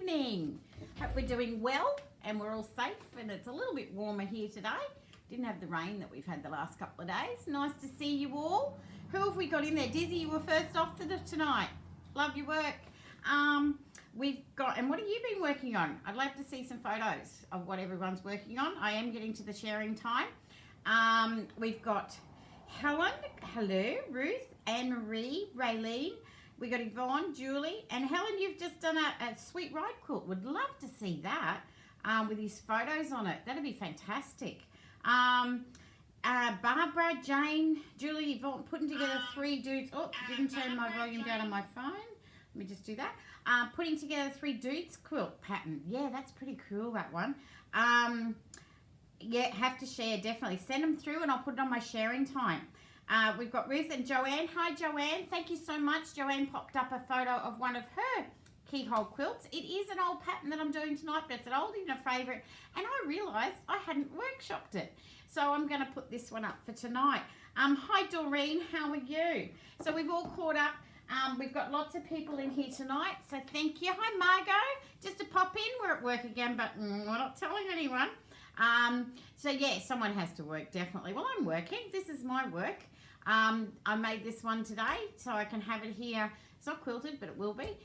evening. Hope we're doing well and we're all safe, and it's a little bit warmer here today. Didn't have the rain that we've had the last couple of days. Nice to see you all. Who have we got in there? Dizzy, you were first off tonight. Love your work. We've got, and what have you been working on? I'd love to see some photos of what everyone's working on. I am getting to the sharing time. We've got Helen, hello, Ruth, Anne-Marie, Raylene. We got Yvonne, Julie, and Helen, you've just done a sweet ride quilt. Would love to see that with his photos on it. That'd be fantastic. Barbara, Jane, Julie, Yvonne, putting together 3 dudes. Oh, didn't turn my volume down on my phone. Let me just do that. Putting together 3 dudes quilt pattern. Yeah, that's pretty cool, that one. Yeah, have to share, definitely. Send them through and I'll put it on my sharing time. We've got Ruth and Joanne. Hi, Joanne. Thank you so much. Joanne popped up a photo of one of her keyhole quilts. It is an old pattern that I'm doing tonight, but it's an oldie and a favourite, and I realised I hadn't workshopped it. So I'm going to put this one up for tonight. Hi, Doreen. How are you? So we've all caught up. We've got lots of people in here tonight, so thank you. Hi, Margot. Just to pop in. We're at work again, but we're not telling anyone. So yeah, someone has to work, definitely. Well, I'm working. This is my work. I made this one today, so I can have it here. It's not quilted, but it will be.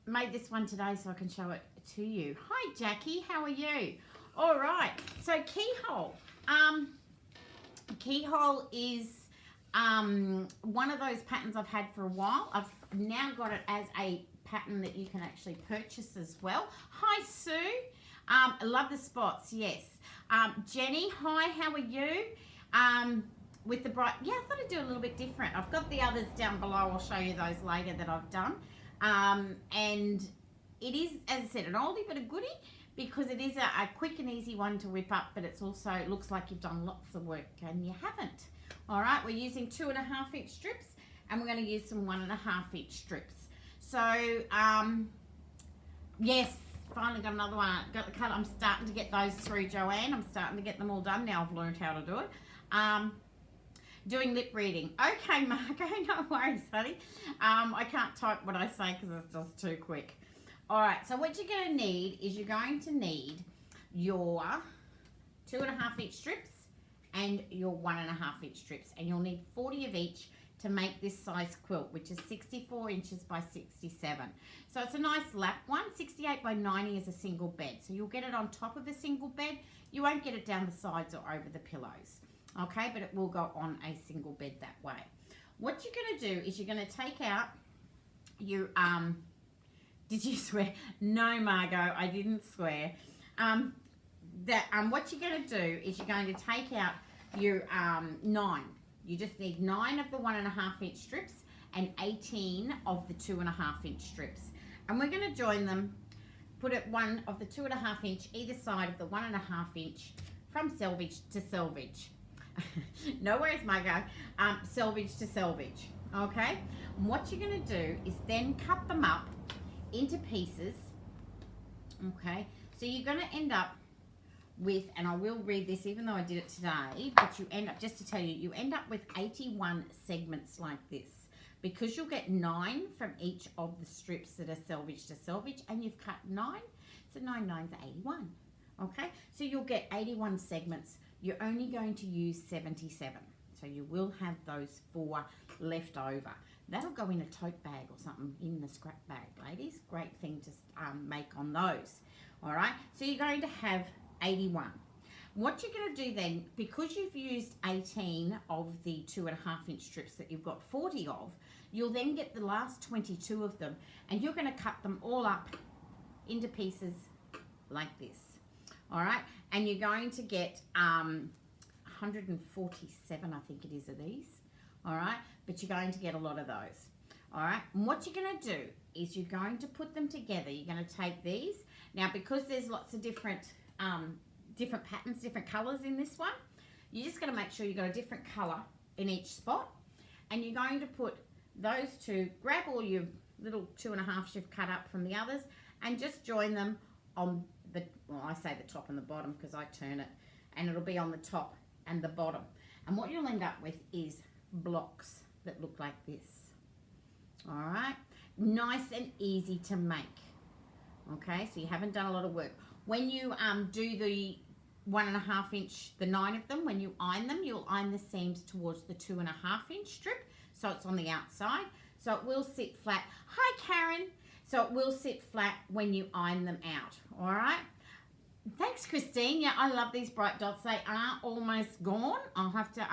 Made this one today so I can show it to you. Hi, Jackie. How are you? All right. So keyhole. Keyhole is one of those patterns I've had for a while. I've now got it as a pattern that you can actually purchase as well. Hi, Sue. I love the spots, yes. Jenny, hi, how are you? With the bright, yeah, I thought I'd do a little bit different. I've got the others down below. I'll show you those later that I've done. And it is, as I said, an oldie but a goodie, because it is a quick and easy one to whip up, but it's also, it looks like you've done lots of work and you haven't. All right, we're using 2.5 inch strips, and we're going to use some 1.5 inch strips. So, yes, finally got another one. Got the cut. I'm starting to get those through, Joanne. I'm starting to get them all done now. I've learned how to do it. Doing lip reading. Okay, Marco, no worries, honey. I can't type what I say because it's just too quick. All right, so what you're going to need is you're going to need your 2.5 inch strips and your 1.5 inch strips, and you'll need 40 of each to make this size quilt, which is 64 inches by 67. So it's a nice lap one. 68 by 90 is a single bed, so you'll get it on top of a single bed. You won't get it down the sides or over the pillows, okay, but it will go on a single bed that way. What you're going to do is you're going to take out your did you swear? No, Margot, I didn't swear. What you're going to do is you're going to take out your 9. You just need 9 of the 1.5 inch strips and 18 of the 2.5 inch strips. And we're going to join them, put it one of the 2.5 inch either side of the 1.5 inch from selvage to selvage. No worries, Margot. Selvage to selvage. Okay? And what you're going to do is then cut them up into pieces. Okay? So you're going to end up with, and I will read this even though I did it today, but you end up, just to tell you, you end up with 81 segments like this, because you'll get 9 from each of the strips that are selvage to selvage, and you've cut 9, so 9 9s are 81. Okay, so you'll get 81 segments. You're only going to use 77, so you will have those 4 left over. That'll go in a tote bag or something, in the scrap bag, ladies. Great thing to make on those. All right, so you're going to have 81. What you're going to do then, because you've used 18 of the 2.5 inch strips that you've got 40 of, you'll then get the last 22 of them, and you're going to cut them all up into pieces like this. All right, and you're going to get 147, I think it is, of these. All right, but you're going to get a lot of those. All right, and what you're going to do is you're going to put them together. You're going to take these. Now, because there's lots of different patterns, different colors in this one, you just got to make sure you've got a different color in each spot, and you're going to put those two, grab all your little 2.5 you've cut up from the others, and just join them on the, well, I say the top and the bottom because I turn it, and it'll be on the top and the bottom. And what you'll end up with is blocks that look like this. All right, nice and easy to make. Okay, so you haven't done a lot of work. When you do the 1.5 inch, the 9 of them, when you iron them, you'll iron the seams towards the 2.5 inch strip, so it's on the outside, so it will sit flat. Hi Karen. So it will sit flat when you iron them out. All right. Thanks, Christine. Yeah, I love these bright dots. They are almost gone. I'll have to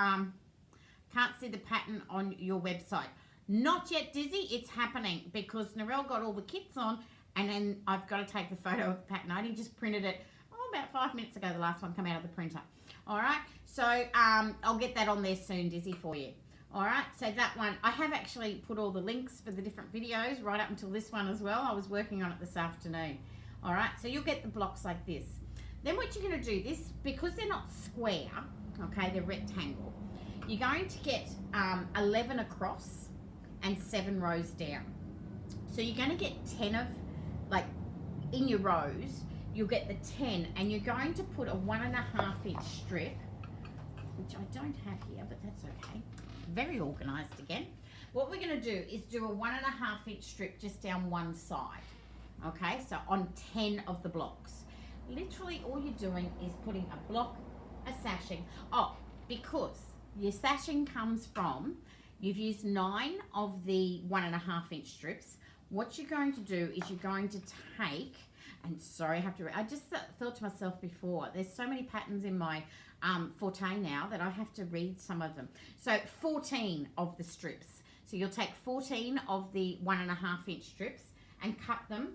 can't see the pattern on your website. Not yet, Dizzy. It's happening because Narelle got all the kits on, and then I've got to take the photo of the pattern. I only just printed it about 5 minutes ago. The last one came out of the printer. All right. So I'll get that on there soon, Dizzy, for you. All right, so that one, I have actually put all the links for the different videos right up until this one as well. I was working on it this afternoon. All right, so you'll get the blocks like this. Then what you're going to do, this, because they're not square, okay, they're rectangle, you're going to get 11 across and 7 rows down. So you're going to get 10 of, like, in your rows, you'll get the 10, and you're going to put a 1.5 inch strip, which I don't have here, but that's okay. Very organized again. What we're going to do is do a 1.5 inch strip just down one side. Okay, so on 10 of the blocks. Literally all you're doing is putting a block, a sashing. Oh, because your sashing comes from, you've used 9 of the 1.5 inch strips. What you're going to do is you're going to take, and sorry, I just thought to myself before, there's so many patterns in my Forte now that I have to read some of them. So 14 of the strips. So you'll take 14 of the 1.5 inch strips and cut them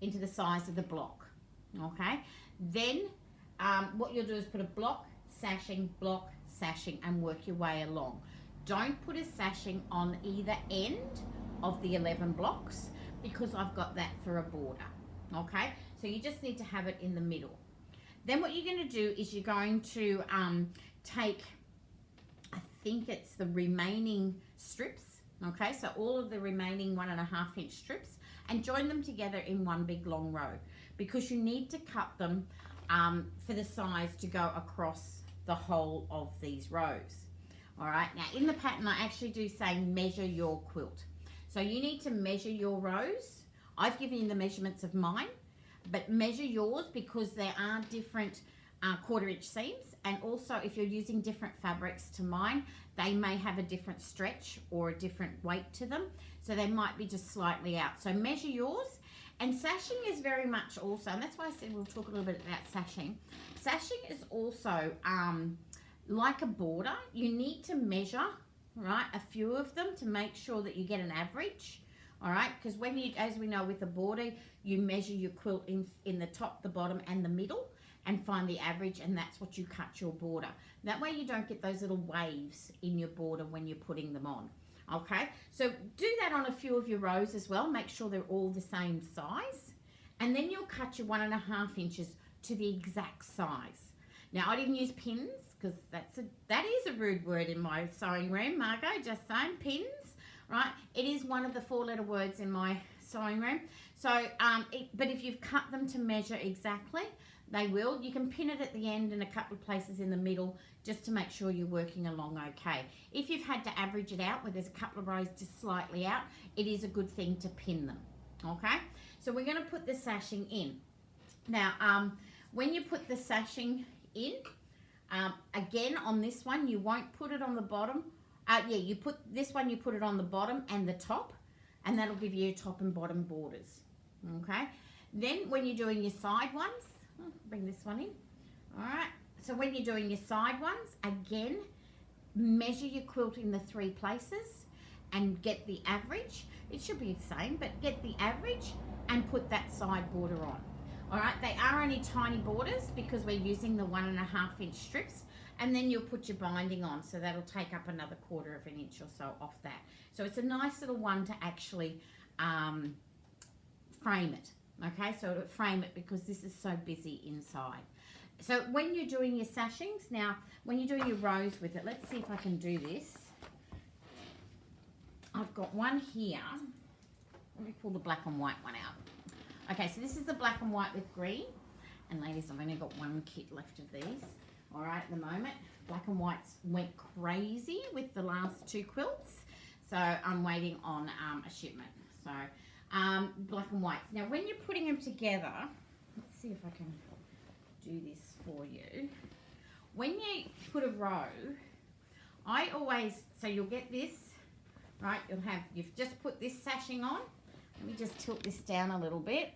into the size of the block. Okay. Then what you'll do is put a block, sashing, and work your way along. Don't put a sashing on either end of the 11 blocks because I've got that for a border. Okay. So you just need to have it in the middle. Then what you're going to do is you're going to take, I think it's the remaining strips, okay, so all of the remaining 1.5 inch strips, and join them together in one big long row because you need to cut them for the size to go across the whole of these rows. All right, now in the pattern I actually do say measure your quilt. So you need to measure your rows. I've given you the measurements of mine, but measure yours because there are different 1/4 inch seams, and also if you're using different fabrics to mine, they may have a different stretch or a different weight to them, so they might be just slightly out. So measure yours. And sashing is very much also, and that's why I said we'll talk a little bit about sashing. Sashing is also like a border. You need to measure, right, a few of them to make sure that you get an average. All right, because when you, as we know with the border, you measure your quilt in the top, the bottom, and the middle, and find the average, and that's what you cut your border. That way you don't get those little waves in your border when you're putting them on. Okay, so do that on a few of your rows as well. Make sure they're all the same size, and then you'll cut your 1.5 inches to the exact size. Now I didn't use pins because that is a rude word in my sewing room, Margot. Just saying, pins. Right, it is one of the 4-letter words in my sewing room. So, but if you've cut them to measure exactly, they will. You can pin it at the end and a couple of places in the middle just to make sure you're working along okay. If you've had to average it out where there's a couple of rows just slightly out, it is a good thing to pin them. Okay, so we're going to put the sashing in. Now, when you put the sashing in, again on this one, you won't put it on the bottom. You put this one, you put it on the bottom and the top, and that'll give you top and bottom borders. Okay, then when you're doing your side ones, bring this one in. All right, so when you're doing your side ones, again, measure your quilt in the 3 places and get the average. It should be the same, but get the average and put that side border on. All right, they are only tiny borders because we're using the 1.5 inch strips. And then you'll put your binding on, so that'll take up another 1/4 inch or so off that. So it's a nice little one to actually frame it. Okay, so to frame it because this is so busy inside. So when you're doing your sashings, now when you're doing your rows with it, let's see if I can do this. I've got one here. Let me pull the black and white one out. Okay, so this is the black and white with green. And ladies, I've only got one kit left of these. All right, at the moment, black and whites went crazy with the last 2 quilts. So I'm waiting on a shipment. So black and whites. Now, when you're putting them together, let's see if I can do this for you. When you put a row, I always, so you'll get this, right? You've just put this sashing on. Let me just tilt this down a little bit.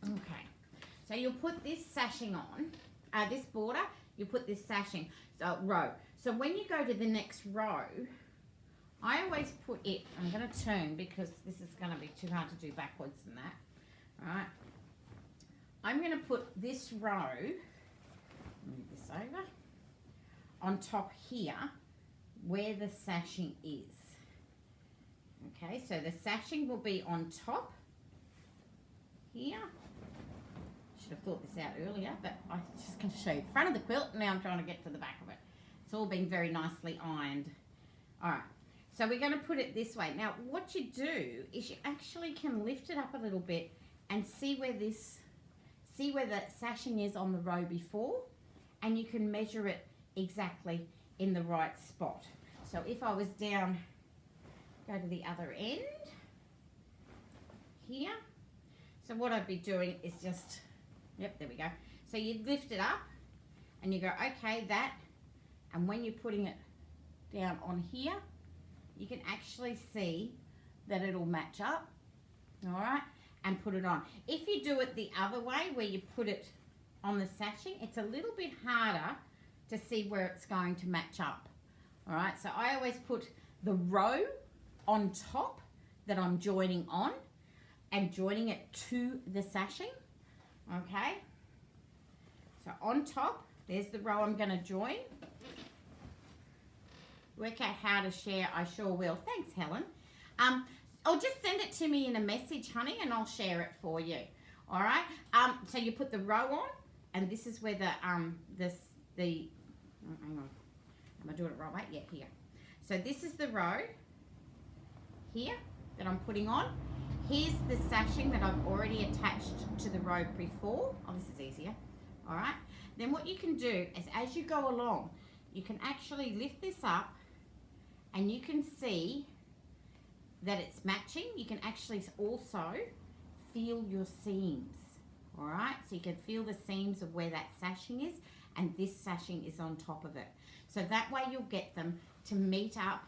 Okay. So you'll put this sashing on, this border, you put this sashing, so row. So when you go to the next row, I always put it, I'm going to turn because this is going to be too hard to do backwards than that. All right. I'm going to put this row, move this over, on top here where the sashing is. Okay, so the sashing will be on top here. Should have thought this out earlier, but I'm just going to show you the front of the quilt. Now I'm trying to get to the back of it. It's all been very nicely ironed. All right, so we're going to put it this way. Now, what you do is you actually can lift it up a little bit and see where the sashing is on the row before, and you can measure it exactly in the right spot. So if I was down, go to the other end here. So what I'd be doing is just, yep, there we go. So you lift it up and you go, okay, that, and when you're putting it down on here, you can actually see that it'll match up, all right, and put it on. If you do it the other way, where you put it on the sashing, it's a little bit harder to see where it's going to match up, all right? So I always put the row on top that I'm joining on and joining it to the sashing, okay? So on top, there's the row I'm going to join. Work out how to share, I sure will. Thanks, Helen. Or just send it to me in a message, honey, and I'll share it for you. All right. So you put the row on, and this is where the hang on. Am I doing it right way? Yeah, here. So this is the row here that I'm putting on. Here's the sashing that I've already attached to the row before. Oh, this is easier. All right. Then what you can do is, as you go along, you can actually lift this up, and you can see that it's matching. You can actually also feel your seams, all right? So you can feel the seams of where that sashing is, and this sashing is on top of it. So that way you'll get them to meet up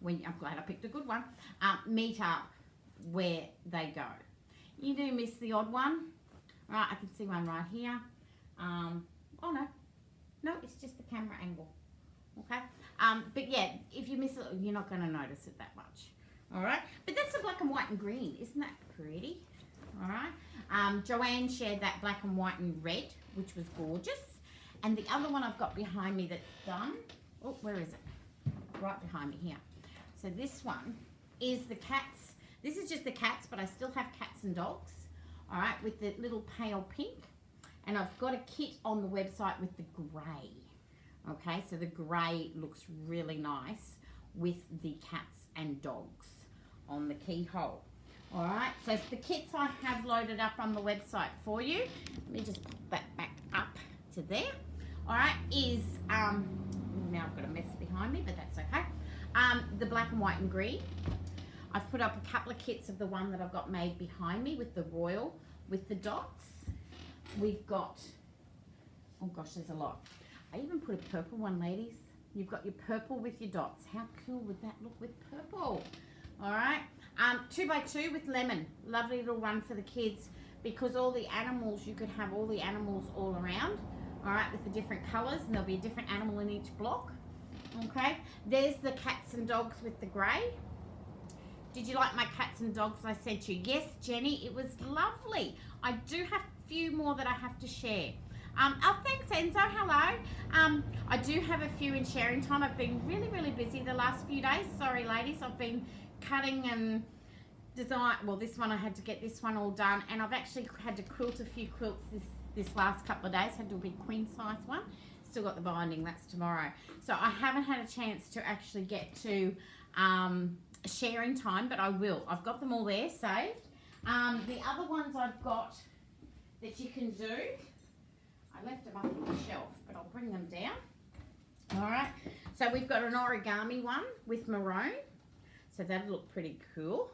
when, I'm glad I picked a good one, meet up where they go. You do miss the odd one. All right, I can see one right here. Oh no, it's just the camera angle, okay? But yeah, if you miss it, you're not gonna notice it that much. All right, but that's the black and white and green. Isn't that pretty? All right. Joanne shared that black and white and red, which was gorgeous. And the other one I've got behind me that's done. Oh, where is it? Right behind me here. So this one is the cats. This is just the cats, but I still have cats and dogs. All right, with the little pale pink. And I've got a kit on the website with the grey. Okay, so the grey looks really nice with the cats and dogs on the keyhole. All right, so the kits I have loaded up on the website for you. Let me just put that back up to there. All right, is, now I've got a mess behind me, but that's okay. The black and white and green. I've put up a couple of kits of the one that I've got made behind me with the royal, with the dots. We've got, oh gosh, there's a lot. I even put a purple one, ladies. You've got your purple with your dots. How cool would that look with purple? All right. 2x2 with lemon. Lovely little one for the kids, because all the animals, you could have all the animals all around. All right, with the different colours, and there'll be a different animal in each block. Okay. There's the cats and dogs with the grey. Did you like my cats and dogs I sent you? Yes, Jenny, it was lovely. I do have a few more that I have to share. Oh, thanks, Enzo. Hello. I do have a few in sharing time. I've been really, really busy the last few days. Sorry, ladies. I've been cutting and design. Well, this one I had to get this one all done, and I've actually had to quilt a few quilts this last couple of days. Had to do a big queen size one. Still got the binding. That's tomorrow. So I haven't had a chance to actually get to sharing time, but I will. I've got them all there saved. The other ones I've got that you can do, I left them up on the shelf, but I'll bring them down. All right, so we've got an origami one with maroon, so that'll look pretty cool.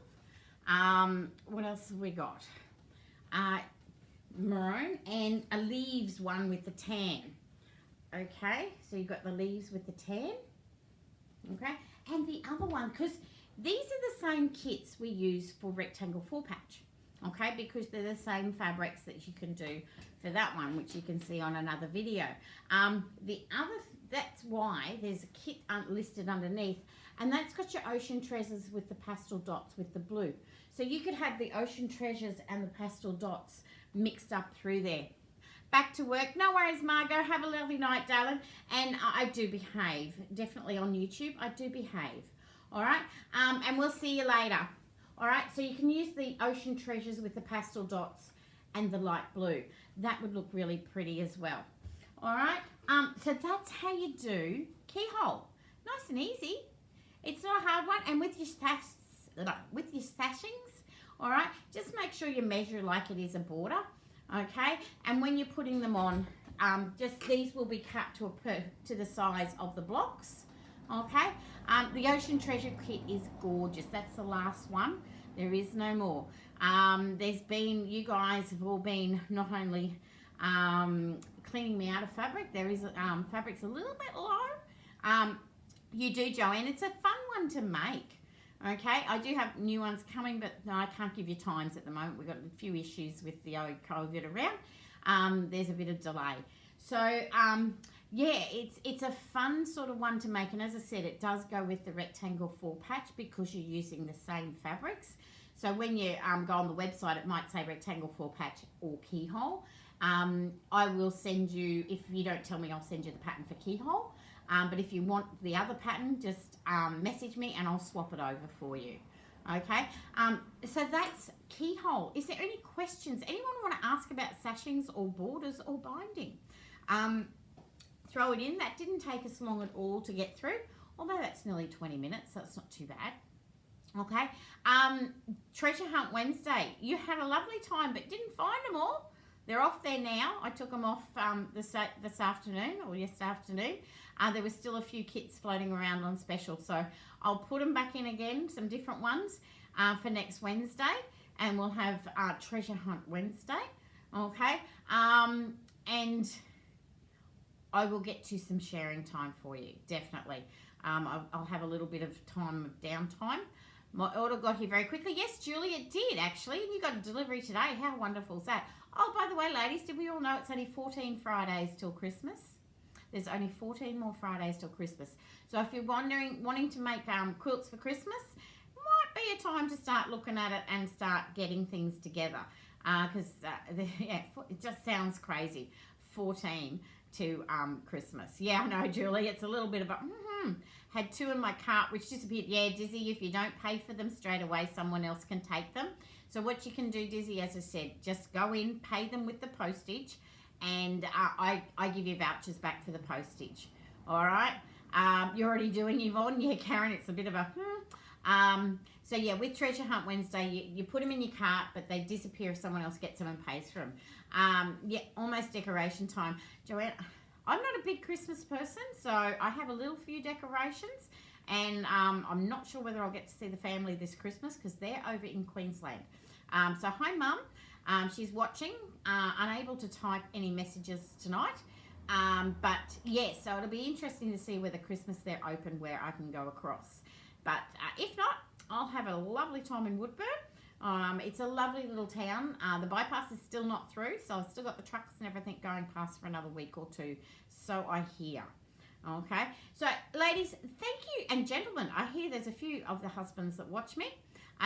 What else have we got? Maroon and a leaves one with the tan. Okay, so you've got the leaves with the tan. Okay, and the other one, because these are the same kits we use for rectangle 4-patch. Okay, because they're the same fabrics that you can do for that one, which you can see on another video. That's why there's a kit listed underneath, and that's got your ocean treasures with the pastel dots with the blue. So you could have the ocean treasures and the pastel dots mixed up through there. Back to work. No worries, Margot. Have a lovely night, darling. And I do behave. Definitely on YouTube, I do behave. All right? And we'll see you later. All right? So you can use the ocean treasures with the pastel dots and the light blue. That would look really pretty as well. All right? So that's how you do keyhole. Nice and easy. It's not a hard one. And with your sashings, all right, just make sure you measure like it is a border. Okay, and when you're putting them on, just these will be cut to the size of the blocks. Okay, the Ocean Treasure kit is gorgeous. That's the last one. There is no more. You guys have all been not only cleaning me out of fabric. There is fabric's a little bit low. You do, Joanne. It's a fun one to make. Okay, I do have new ones coming, but no, I can't give you times at the moment. We've got a few issues with the COVID around. There's a bit of delay. So, yeah, it's a fun sort of one to make. And as I said, it does go with the rectangle 4-patch because you're using the same fabrics. So when you go on the website, it might say rectangle 4-patch or keyhole. I will send you, if you don't tell me, I'll send you the pattern for keyhole. But if you want the other pattern, just message me and I'll swap it over for you. Okay, so that's keyhole. Is there any questions? Anyone want to ask about sashings or borders or binding? Throw it in. That didn't take us long at all to get through, although that's nearly 20 minutes, so it's not too bad. Okay, Treasure Hunt Wednesday. You had a lovely time, but didn't find them all. They're off there now. I took them off this afternoon or yesterday afternoon. There were still a few kits floating around on special, so I'll put them back in again, some different ones for next Wednesday, and we'll have Treasure Hunt Wednesday. Okay, and I will get to some sharing time for you, definitely. I'll have a little bit of time of downtime. My order got here very quickly. Yes, Julie, it did actually. You got a delivery today. How wonderful is that? Oh, by the way, ladies, did we all know it's only 14 Fridays till Christmas? There's only 14 more Fridays till Christmas. So if you're wanting to make quilts for Christmas, might be a time to start looking at it and start getting things together. Because yeah, it just sounds crazy. 14 to Christmas. Yeah, I know, Julie. It's a little bit of a... Had 2 in my cart, which disappeared. Yeah, Dizzy, if you don't pay for them straight away, someone else can take them. So what you can do, Dizzy, as I said, just go in, pay them with the postage, and I give you vouchers back for the postage. All right? You're already doing Yvonne. Yeah, Karen, it's a bit of a... So yeah, with Treasure Hunt Wednesday, you put them in your cart, but they disappear if someone else gets them and pays for them. Yeah, almost decoration time. Joanne, I'm not a big Christmas person, so I have a little few decorations, and I'm not sure whether I'll get to see the family this Christmas because they're over in Queensland. So hi, Mum. She's watching, unable to type any messages tonight. But yes, so it'll be interesting to see whether Christmas they're open where I can go across. But if not, I'll have a lovely time in Woodburn. It's a lovely little town. The bypass is still not through, so I've still got the trucks and everything going past for another week or two. So I hear. Okay, so ladies, thank you, and gentlemen, I hear there's a few of the husbands that watch me.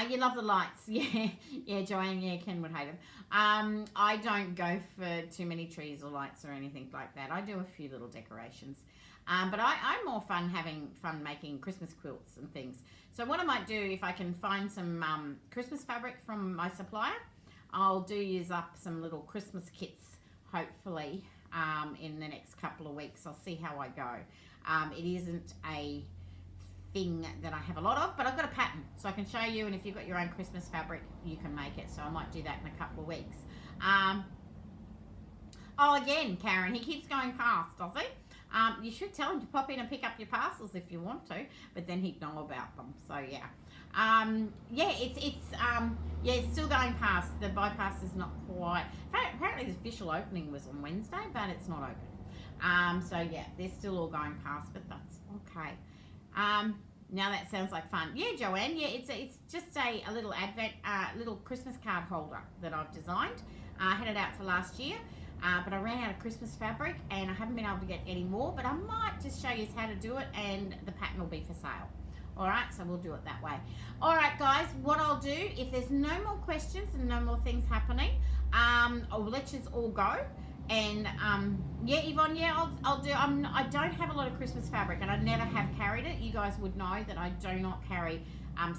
You love the lights. Yeah, Joanne, yeah, Ken would hate them. I don't go for too many trees or lights or anything like that. I do a few little decorations. But I'm more having fun making Christmas quilts and things. So what I might do, if I can find some Christmas fabric from my supplier, I'll use up some little Christmas kits, hopefully, in the next couple of weeks. I'll see how I go. It isn't a thing that I have a lot of, but I've got a pattern, so I can show you, and if you've got your own Christmas fabric, you can make it. So I might do that in a couple of weeks. Oh, again, Karen, he keeps going past, does he? You should tell him to pop in and pick up your parcels if you want to, but then he'd know about them. So yeah. Yeah, yeah, it's still going past. The bypass is not quite. Apparently, the official opening was on Wednesday, but it's not open. So yeah, they're still all going past, but that's okay. Now that sounds like fun. Yeah, Joanne. Yeah, it's just a little advent, little Christmas card holder that I've designed. I had it out for last year. But I ran out of Christmas fabric and I haven't been able to get any more, but I might just show you how to do it, and the pattern will be for sale. All right, so we'll do it that way. All right, guys, what I'll do, if there's no more questions and no more things happening, I'll let you all go. And yeah, Yvonne, yeah, I'll do. I don't have a lot of Christmas fabric, and I never have carried it. You guys would know that I do not carry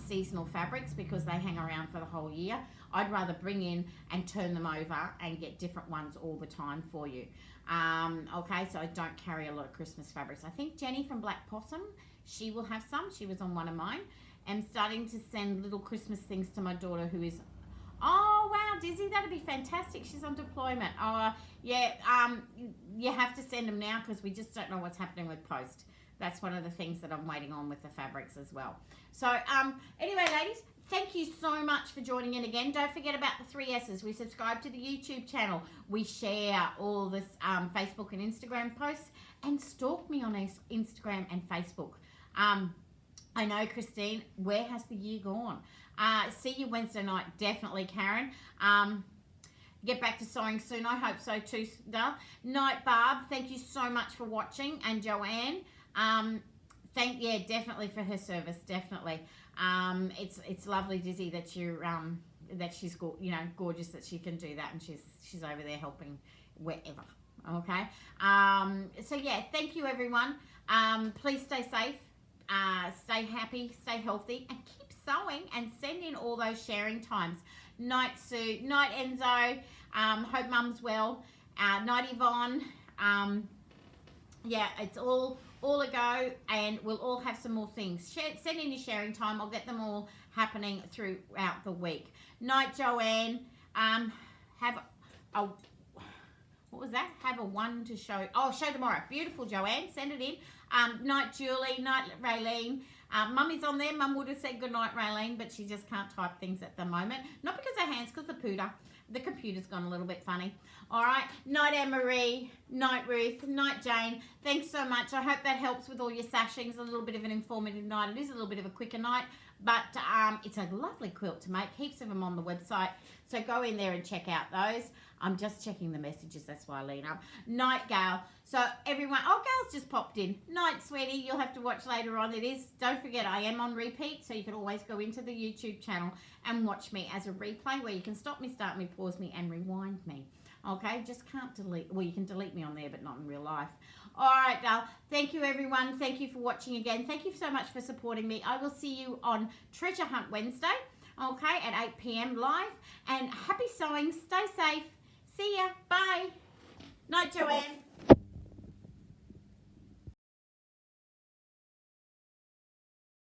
seasonal fabrics because they hang around for the whole year. I'd rather bring in and turn them over and get different ones all the time for you. Okay, so I don't carry a lot of Christmas fabrics. I think Jenny from Black Possum, she will have some. She was on one of mine. I'm starting to send little Christmas things to my daughter who is, oh wow, Dizzy, that'd be fantastic. She's on deployment. Oh yeah, you have to send them now because we just don't know what's happening with post. That's one of the things that I'm waiting on with the fabrics as well. So anyway, ladies, thank you so much for joining in again. Don't forget about the 3 S's. We subscribe to the YouTube channel. We share all this Facebook and Instagram posts, and stalk me on Instagram and Facebook. I know, Christine, where has the year gone? See you Wednesday night, definitely, Karen. Get back to sewing soon. I hope so too, Dale. Night, Barb. Thank you so much for watching. And Joanne, yeah, definitely for her service, definitely. It's lovely, Dizzy, that you're that she's gorgeous that she can do that, and she's over there helping wherever. Okay. So yeah, thank you everyone. Please stay safe, stay happy, stay healthy, and keep sewing, and send in all those sharing times. Night Sue, night Enzo. Hope Mum's well. Night Yvonne. Yeah, it's all a go, and we'll all have some more things. Send in your sharing time. I'll get them all happening throughout the week. Night Joanne. Have a, what was that? Have a one to show. Oh, show tomorrow. Beautiful, Joanne. Send it in. Night Julie. Night Raylene. Mummy's on there. Mum would have said good night, Raylene, but she just can't type things at the moment. Not because her hands, because the computer's gone a little bit funny. All right. Night Anne-Marie. Night Ruth. Night Jane. Thanks so much. I hope that helps with all your sashings. A little bit of an informative night. It is a little bit of a quicker night, but it's a lovely quilt to make. Heaps of them on the website. So go in there and check out those. I'm just checking the messages. That's why I lean up. Night Gail. So everyone, oh, Gail's just popped in. Night, sweetie. You'll have to watch later on. It is, don't forget, I am on repeat, so you can always go into the YouTube channel and watch me as a replay where you can stop me, start me, pause me, and rewind me. Okay, just can't delete. Well, you can delete me on there, but not in real life. All right, Dale. Thank you, everyone. Thank you for watching again. Thank you so much for supporting me. I will see you on Treasure Hunt Wednesday, okay, at 8 p.m. live. And happy sewing. Stay safe. See ya. Bye. Night, Joanne.